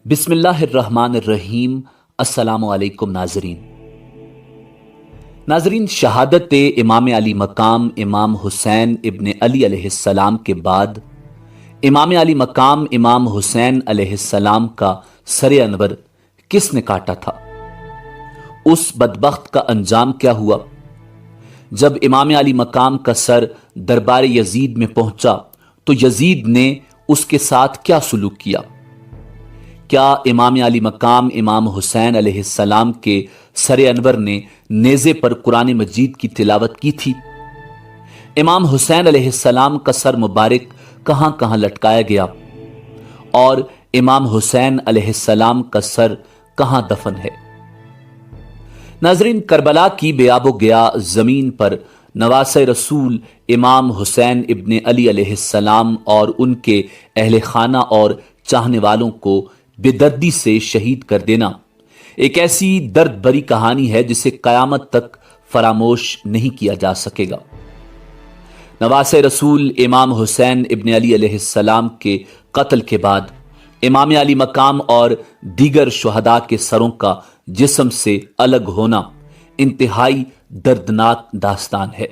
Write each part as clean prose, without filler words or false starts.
بسم اللہ الرحمن الرحیم۔ السلام علیکم ناظرین، شہادت امام علی مقام امام حسین ابن علی علیہ السلام کے بعد امام علی مقام امام حسین علیہ السلام کا سر انور کس نے کاٹا تھا؟ اس بدبخت کا انجام کیا ہوا؟ جب امام علی مقام کا سر دربار یزید میں پہنچا تو یزید نے اس کے ساتھ کیا سلوک کیا؟ کیا امام علی مقام امام حسین علیہ السلام کے سر انور نے نیزے پر قرآن مجید کی تلاوت کی تھی؟ امام حسین علیہ السلام کا سر مبارک کہاں کہاں لٹکایا گیا اور امام حسین علیہ السلام کا سر کہاں دفن ہے؟ ناظرین، کربلا کی بے آب و گیا زمین پر نواسۂ رسول امام حسین ابن علی علیہ السلام اور ان کے اہل خانہ اور چاہنے والوں کو بے دردی سے شہید کر دینا ایک ایسی درد بری کہانی ہے جسے قیامت تک فراموش نہیں کیا جا سکے گا۔ نواسۂ رسول امام حسین ابن علی علیہ السلام کے قتل کے بعد امام علی مقام اور دیگر شہداء کے سروں کا جسم سے الگ ہونا انتہائی دردناک داستان ہے۔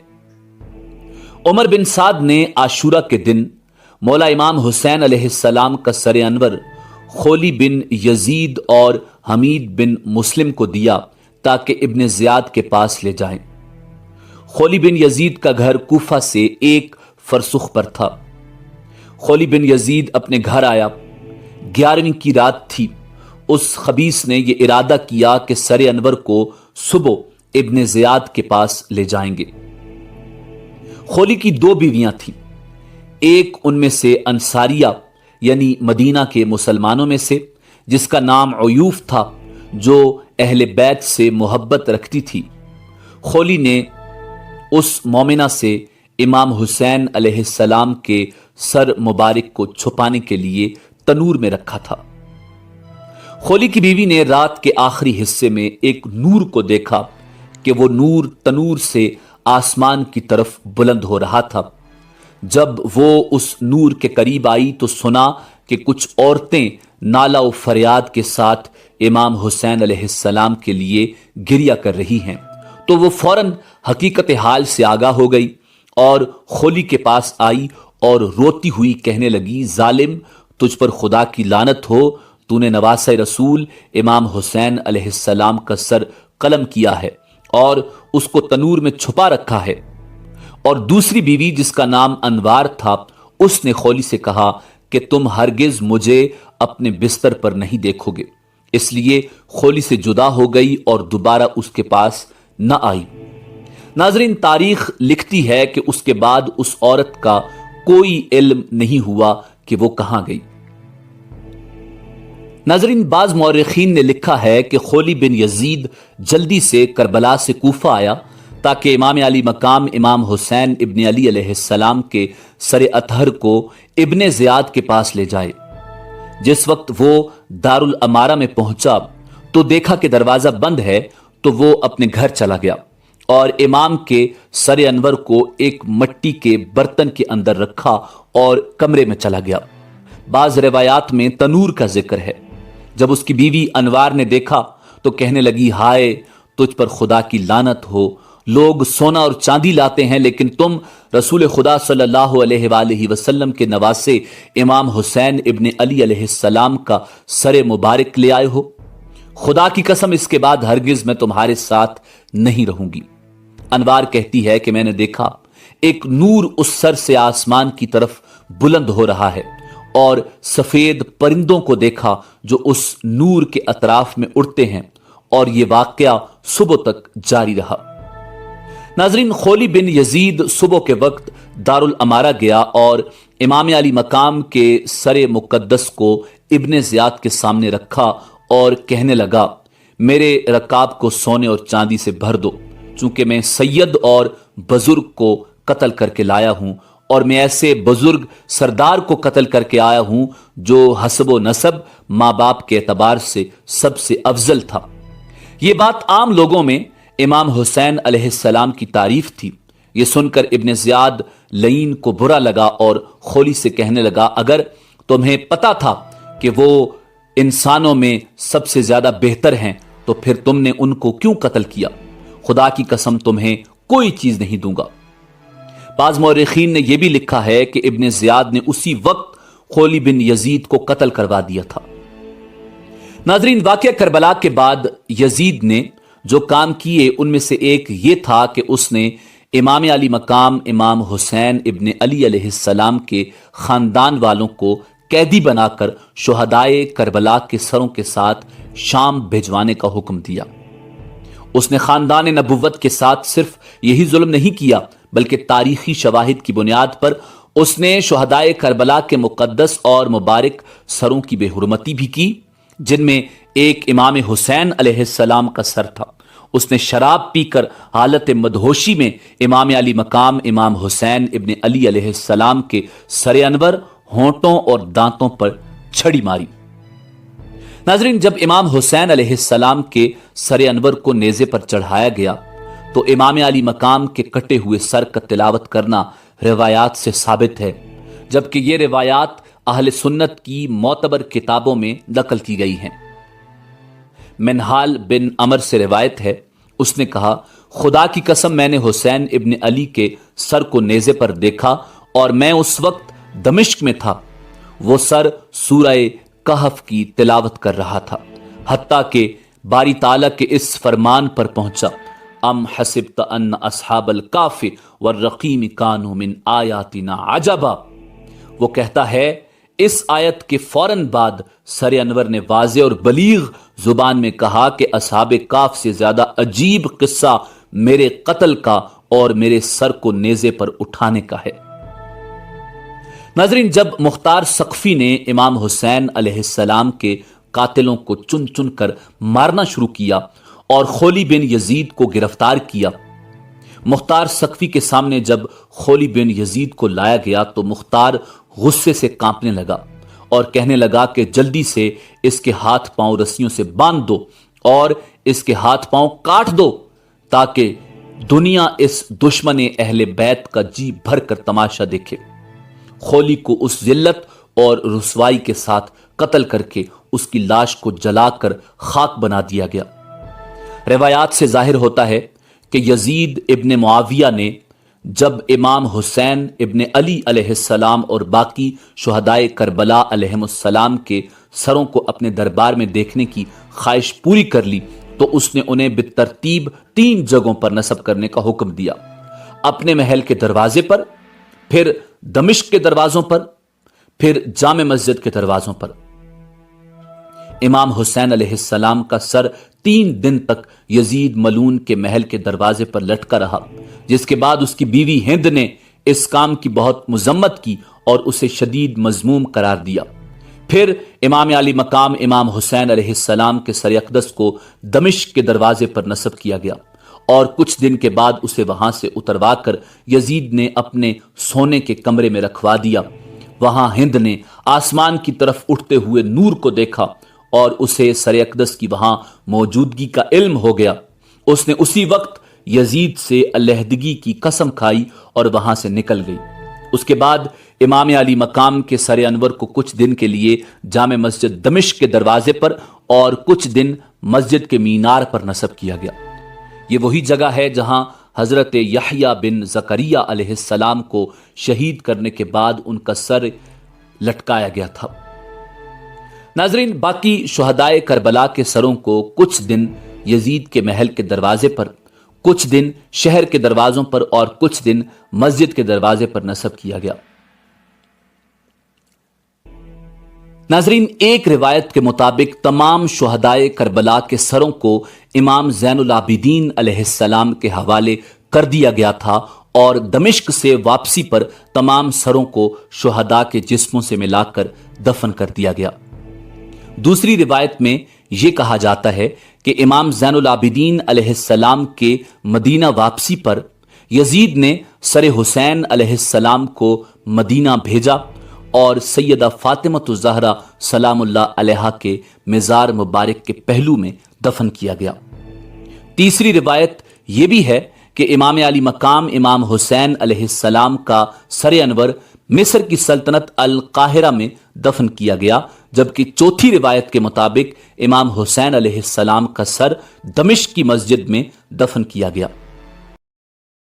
عمر بن سعد نے عاشورہ کے دن مولا امام حسین علیہ السلام کا سر انور خولی بن یزید اور حمید بن مسلم کو دیا تاکہ ابن زیاد کے پاس لے جائیں۔ خولی بن یزید کا گھر کوفہ سے ایک فرسخ پر تھا۔ خولی بن یزید اپنے گھر آیا، 11ویں کی رات تھی۔ اس خبیث نے یہ ارادہ کیا کہ سر انور کو صبح ابن زیاد کے پاس لے جائیں گے۔ خولی کی 2 بیویاں تھیں، ایک ان میں سے انصاریہ یعنی مدینہ کے مسلمانوں میں سے جس کا نام عیوف تھا، جو اہل بیت سے محبت رکھتی تھی۔ خولی نے اس مومنہ سے امام حسین علیہ السلام کے سر مبارک کو چھپانے کے لیے تنور میں رکھا تھا۔ خولی کی بیوی نے رات کے آخری حصے میں ایک نور کو دیکھا کہ وہ نور تنور سے آسمان کی طرف بلند ہو رہا تھا۔ جب وہ اس نور کے قریب آئی تو سنا کہ کچھ عورتیں نالہ و فریاد کے ساتھ امام حسین علیہ السلام کے لیے گریہ کر رہی ہیں، تو وہ فوراً حقیقت حال سے آگاہ ہو گئی اور خولی کے پاس آئی اور روتی ہوئی کہنے لگی، ظالم، تجھ پر خدا کی لعنت ہو، تو نے نواسۂ رسول امام حسین علیہ السلام کا سر قلم کیا ہے اور اس کو تنور میں چھپا رکھا ہے۔ اور دوسری بیوی جس کا نام انوار تھا، اس نے خولی سے کہا کہ تم ہرگز مجھے اپنے بستر پر نہیں دیکھو گے۔ اس لیے خولی سے جدا ہو گئی اور دوبارہ اس کے پاس نہ آئی۔ ناظرین، تاریخ لکھتی ہے کہ اس کے بعد اس عورت کا کوئی علم نہیں ہوا کہ وہ کہاں گئی۔ ناظرین، بعض مورخین نے لکھا ہے کہ خولی بن یزید جلدی سے کربلا سے کوفہ آیا تاکہ امام علی مقام امام حسین ابن علی علیہ السلام کے سر اطہر کو ابن زیاد کے پاس لے جائے۔ جس وقت وہ دارالامارہ میں پہنچا تو دیکھا کہ دروازہ بند ہے، تو وہ اپنے گھر چلا گیا اور امام کے سر انور کو ایک مٹی کے برتن کے اندر رکھا اور کمرے میں چلا گیا۔ بعض روایات میں تنور کا ذکر ہے۔ جب اس کی بیوی انوار نے دیکھا تو کہنے لگی، ہائے، تجھ پر خدا کی لعنت ہو، لوگ سونا اور چاندی لاتے ہیں لیکن تم رسول خدا صلی اللہ علیہ وآلہ وسلم کے نواسے امام حسین ابن علی علیہ السلام کا سر مبارک لے آئے ہو۔ خدا کی قسم، اس کے بعد ہرگز میں تمہارے ساتھ نہیں رہوں گی۔ انوار کہتی ہے کہ میں نے دیکھا ایک نور اس سر سے آسمان کی طرف بلند ہو رہا ہے اور سفید پرندوں کو دیکھا جو اس نور کے اطراف میں اڑتے ہیں، اور یہ واقعہ صبح تک جاری رہا۔ ناظرین، خولی بن یزید صبح کے وقت دارالامارہ گیا اور امام علی مقام کے سر مقدس کو ابن زیاد کے سامنے رکھا اور کہنے لگا، میرے رکاب کو سونے اور چاندی سے بھر دو، چونکہ میں سید اور بزرگ کو قتل کر کے لایا ہوں، اور میں ایسے بزرگ سردار کو قتل کر کے آیا ہوں جو حسب و نسب ماں باپ کے اعتبار سے سب سے افضل تھا۔ یہ بات عام لوگوں میں امام حسین علیہ السلام کی تعریف تھی۔ یہ سن کر ابن زیاد لعین کو برا لگا اور خولی سے کہنے لگا، اگر تمہیں پتا تھا کہ وہ انسانوں میں سب سے زیادہ بہتر ہیں تو پھر تم نے ان کو کیوں قتل کیا؟ خدا کی قسم تمہیں کوئی چیز نہیں دوں گا۔ بعض مورخین نے یہ بھی لکھا ہے کہ ابن زیاد نے اسی وقت خولی بن یزید کو قتل کروا دیا تھا۔ ناظرین، واقعہ کربلا کے بعد یزید نے جو کام کیے ان میں سے ایک یہ تھا کہ اس نے امام علی مقام امام حسین ابن علی علیہ السلام کے خاندان والوں کو قیدی بنا کر شہدائے کربلا کے سروں کے ساتھ شام بھیجوانے کا حکم دیا۔ اس نے خاندان نبوت کے ساتھ صرف یہی ظلم نہیں کیا بلکہ تاریخی شواہد کی بنیاد پر اس نے شہدائے کربلا کے مقدس اور مبارک سروں کی بے حرمتی بھی کی، جن میں ایک امام حسین علیہ السلام کا سر تھا۔ اس نے شراب پی کر حالت مدہوشی میں امام علی مقام امام حسین ابن علی علیہ السلام کے سر انور، ہونٹوں اور دانتوں پر چھڑی ماری۔ ناظرین، جب امام حسین علیہ السلام کے سر انور کو نیزے پر چڑھایا گیا تو امام علی مقام کے کٹے ہوئے سر کا تلاوت کرنا روایات سے ثابت ہے، جبکہ یہ روایات اہل سنت کی معتبر کتابوں میں نقل کی گئی ہیں۔ منہال بن عمر سے روایت ہے، اس نے کہا، خدا کی قسم میں نے حسین ابن علی کے سر کو نیزے پر دیکھا اور میں اس وقت دمشق میں تھا۔ وہ سر سورہ کہف کی تلاوت کر رہا تھا، حتیٰ کہ باری تعالیٰ کے اس فرمان پر پہنچا، ام حسبت ان اصحاب الکاف والرقیم کانوا من آیاتنا عجبا۔ وہ کہتا ہے، اس آیت کے فوراً بعد سر انور نے واضح اور بلیغ زبان میں کہا کہ اصحاب کاف سے زیادہ عجیب قصہ میرے قتل کا اور میرے سر کو نیزے پر اٹھانے کا ہے۔ ناظرین، جب مختار ثقفی نے امام حسین علیہ السلام کے قاتلوں کو چن چن کر مارنا شروع کیا اور خولی بن یزید کو گرفتار کیا، مختار ثقفی کے سامنے جب خولی بن یزید کو لایا گیا تو مختار غصے سے کانپنے لگا اور کہنے لگا کہ جلدی سے اس کے ہاتھ پاؤں رسیوں سے باندھ دو اور اس کے ہاتھ پاؤں کاٹ دو تاکہ دنیا اس دشمن اہل بیت کا جی بھر کر تماشا دیکھے۔ خولی کو اس ذلت اور رسوائی کے ساتھ قتل کر کے اس کی لاش کو جلا کر خاک بنا دیا گیا۔ روایات سے ظاہر ہوتا ہے کہ یزید ابن معاویہ نے جب امام حسین ابن علی علیہ السلام اور باقی شہدائے کربلا علیہم السلام کے سروں کو اپنے دربار میں دیکھنے کی خواہش پوری کر لی تو اس نے انہیں بالترتیب 3 جگہوں پر نصب کرنے کا حکم دیا، اپنے محل کے دروازے پر، پھر دمشق کے دروازوں پر، پھر جامع مسجد کے دروازوں پر۔ امام حسین علیہ السلام کا سر 3 دن تک یزید ملعون کے محل کے دروازے پر لٹکا رہا، جس کے بعد اس کی بیوی ہند نے اس کام کی بہت مذمت کی اور اسے شدید مذموم قرار دیا۔ پھر امام علی مقام امام حسین علیہ السلام کے سر اقدس کو دمشق کے دروازے پر نصب کیا گیا اور کچھ دن کے بعد اسے وہاں سے اتروا کر یزید نے اپنے سونے کے کمرے میں رکھوا دیا۔ وہاں ہند نے آسمان کی طرف اٹھتے ہوئے نور کو دیکھا اور اسے سر اقدس کی وہاں موجودگی کا علم ہو گیا۔ اس نے اسی وقت یزید سے علیحدگی کی قسم کھائی اور وہاں سے نکل گئی۔ اس کے بعد امام علی مقام کے سر انور کو کچھ دن کے لیے جامع مسجد دمشق کے دروازے پر اور کچھ دن مسجد کے مینار پر نصب کیا گیا۔ یہ وہی جگہ ہے جہاں حضرت یحییٰ بن زکریا علیہ السلام کو شہید کرنے کے بعد ان کا سر لٹکایا گیا تھا۔ ناظرین، باقی شہدائے کربلا کے سروں کو کچھ دن یزید کے محل کے دروازے پر، کچھ دن شہر کے دروازوں پر اور کچھ دن مسجد کے دروازے پر نصب کیا گیا۔ ناظرین، ایک روایت کے مطابق تمام شہدائے کربلا کے سروں کو امام زین العابدین علیہ السلام کے حوالے کر دیا گیا تھا اور دمشق سے واپسی پر تمام سروں کو شہداء کے جسموں سے ملا کر دفن کر دیا گیا۔ دوسری روایت میں یہ کہا جاتا ہے کہ امام زین العابدین علیہ السلام کے مدینہ واپسی پر یزید نے سر حسین علیہ السلام کو مدینہ بھیجا اور سیدہ فاطمہ الزہرا سلام اللہ علیہا کے مزار مبارک کے پہلو میں دفن کیا گیا۔ تیسری روایت یہ بھی ہے کہ امام علی مقام امام حسین علیہ السلام کا سر انور مصر کی سلطنت القاہرہ میں دفن کیا گیا، جبکہ چوتھی روایت کے مطابق امام حسین علیہ السلام کا سر دمشق کی مسجد میں دفن کیا گیا۔